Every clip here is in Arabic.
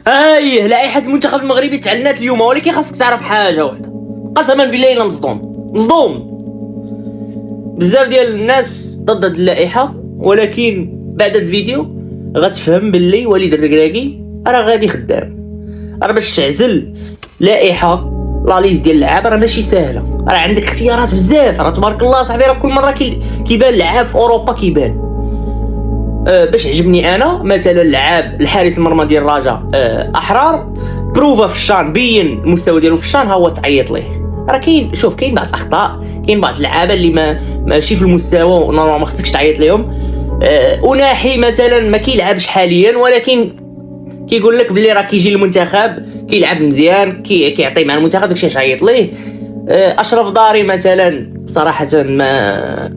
لائحة المنتخب المغربي تعلنات اليوم، ولكن خاصك تعرف حاجة واحدة، قسما بالله الا مصدوم. بزاف ديال الناس ضد هاد اللائحة، ولكن بعد هاد الفيديو غتفهم باللي وليد الركراكي راه غادي خدام. راه باش تعزل لائحة لا ليست ديال اللعاب راه ماشي ساهلة، راه عندك اختيارات بزاف. راه تبارك الله صاحبي، راه كل مرة كيبان لعاب في اوروبا كيبان. باش عجبني انا مثلا لعاب الحارس المرمى ديال الرجاء احرار بروفا في الشان، بين المستوى ديالو في الشان، ها هو تعيط ليه. راه كاين بعض الاخطاء، كاين بعض اللعابه اللي ماشي في المستوى نورمال ما خصكش تعيط لهم. اناحي مثلا ما كيلعبش حاليا، ولكن كيقول لك بلي راه كيجي للمنتخب كيلعب مزيان، كيعطي مع المنتخب، داكشي تعيط ليه. اشرف داري مثلا صراحه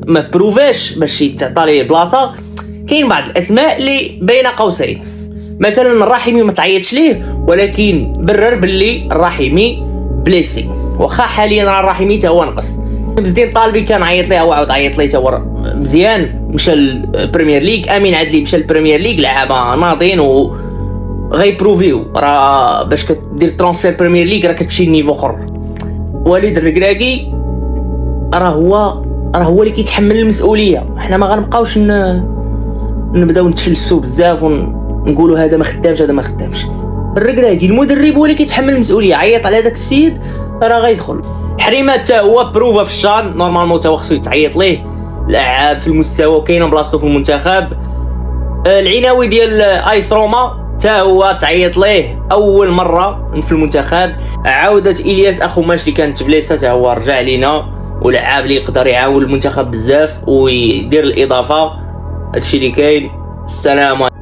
ما بروفاش باش يتعطى ليه بلاصه. كاين بعض الاسماء اللي بين قوسين، مثلا الراحمي ما تعيطش ليه، ولكن برر باللي الراحمي بليسي، واخا حاليا راه الراحمي تا هو نقص. شمس الدين طالبي كان عيط ليه وعاود عيط ليه تا هو مزيان، مشى للبريمير ليغ. امين عدلي مشى للبريمير ليغ، لعابه ناضين و غيبروفيو. راه باش كدير ترونسفير بريمير ليغ راه كتمشي لنيفو اخر. وليد الركراكي راه هو اللي كيتحمل المسؤوليه. حنا ما غنبقاوش نبداو نتفلسوا بزاف ونقولوا هذا ما خدامش. الركراكي المدرب هو اللي كيتحمل المسؤوليه. عيط على داك السيد راه غيدخل. حريمات حتى هو بروفا في الشان، نورمالمون تا هو خصو يتعيط ليه، لاعب في المستوى وكاينه بلاصتو في المنتخب. العناوي ديال ايس روما تا هو تعيط ليه اول مره في المنتخب. عوده الياس اخوماش اللي كانت بليسه تا هو رجع لينا، ولعاب اللي يقدر يعاون المنتخب بزاف ويدير الاضافه. هادشي اللي كاين. السلام.